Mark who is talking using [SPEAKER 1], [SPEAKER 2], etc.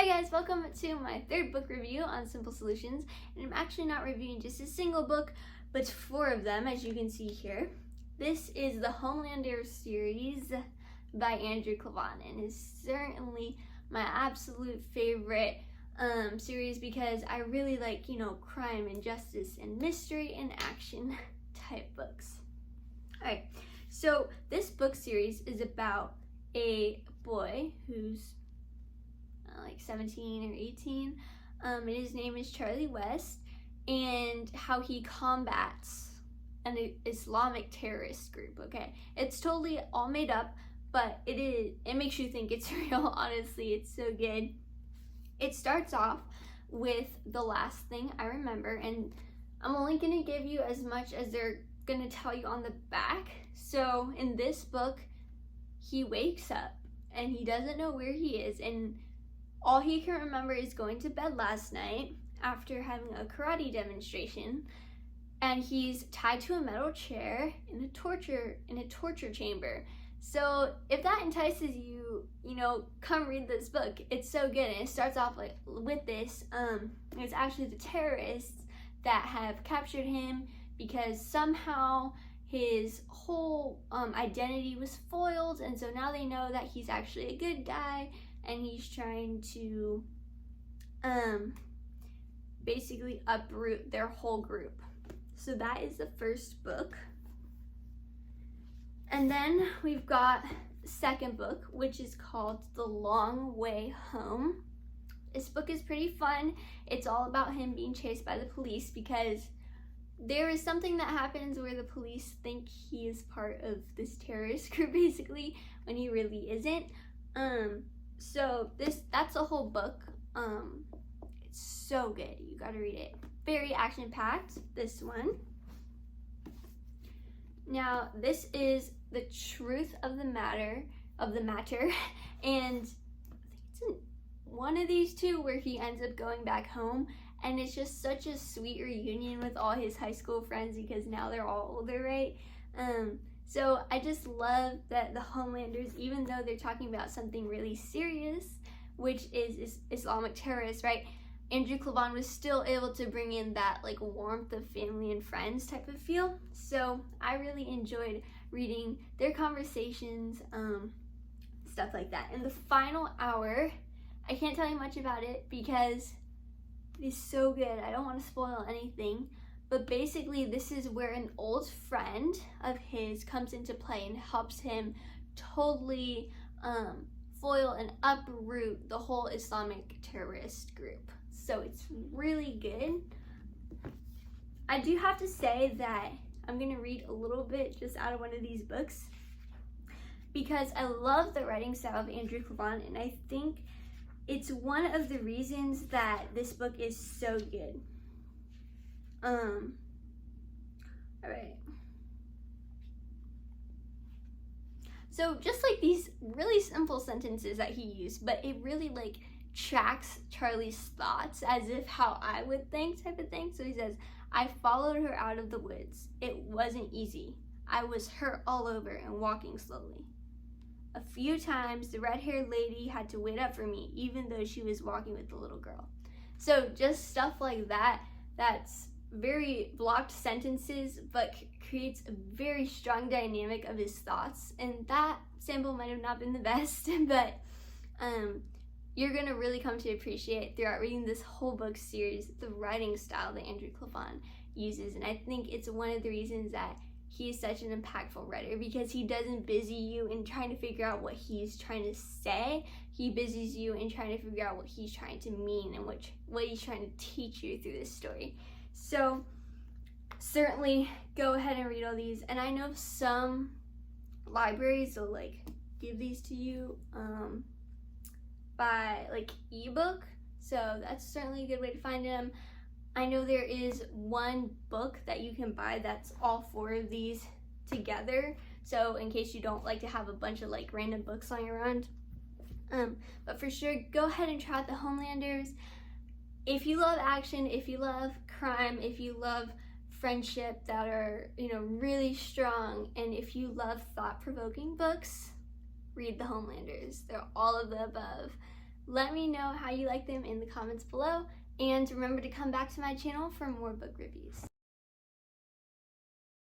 [SPEAKER 1] Hi guys, welcome to my third book review on Simple Solutions, and I'm actually not reviewing just a single book, but 4 of them, as you can see here. This is the Homelanders series by Andrew Klavan, and is certainly my absolute favorite series because I really like, crime and justice and mystery and action type books. Alright, so this book series is about a boy who's like 17 or 18, and his name is Charlie West, and how he combats an Islamic terrorist group. Okay, it's totally all made up, but it makes you think it's real. Honestly, it's so good. It starts off with the last thing I remember, and I'm only gonna give you as much as they're gonna tell you on the back. So in this book, he wakes up and he doesn't know where he is, and all he can remember is going to bed last night after having a karate demonstration, and he's tied to a metal chair in a torture chamber. So if that entices you, come read this book. It's so good, and it starts off with this. It's actually the terrorists that have captured him because somehow his whole identity was foiled, and so now they know that he's actually a good guy, and he's trying to basically uproot their whole group. So that is the first book. And then we've got the second book, which is called The Long Way Home. This book is pretty fun. It's all about him being chased by the police because there is something that happens where the police think he is part of this terrorist group, basically, when he really isn't. So that's the whole book. It's so good. You gotta read it. Very action-packed, this one. Now, this is The Truth of the Matter, and I think it's in one of these two where he ends up going back home, and it's just such a sweet reunion with all his high school friends because now they're all older, right? So I just love that the Homelanders, even though they're talking about something really serious, which is Islamic terrorists, right? Andrew Klavan was still able to bring in that warmth of family and friends type of feel. So I really enjoyed reading their conversations, stuff like that. In the final hour, I can't tell you much about it because it is so good. I don't want to spoil anything. But basically, this is where an old friend of his comes into play and helps him totally foil and uproot the whole Islamic terrorist group. So it's really good. I do have to say that I'm going to read a little bit just out of one of these books because I love the writing style of Andrew Klavan, and I think it's one of the reasons that this book is so good. Alright. So just these really simple sentences that he used, but it really tracks Charlie's thoughts as if how I would think type of thing. So he says, I followed her out of the woods. It wasn't easy. I was hurt all over and walking slowly. A few times the red-haired lady had to wait up for me, even though she was walking with the little girl. So just stuff like that, that's very blocked sentences, but creates a very strong dynamic of his thoughts. And that sample might have not been the best, but you're going to really come to appreciate throughout reading this whole book series the writing style that Andrew Klavan uses. And I think it's one of the reasons that he is such an impactful writer, because he doesn't busy you in trying to figure out what he's trying to say. He busies you in trying to figure out what he's trying to mean and what he's trying to teach you through this story. So certainly go ahead and read all these. And I know some libraries will give these to you by ebook, so that's certainly a good way to find them. I know there is one book that you can buy that's all 4 of these together, so in case you don't like to have a bunch of random books lying around. But for sure, go ahead and try out the Homelanders. If you love action, if you love crime, if you love friendship that are really strong, and if you love thought-provoking books, read the Homelanders. They're all of the above. Let me know how you like them in the comments below, and remember to come back to my channel for more book reviews.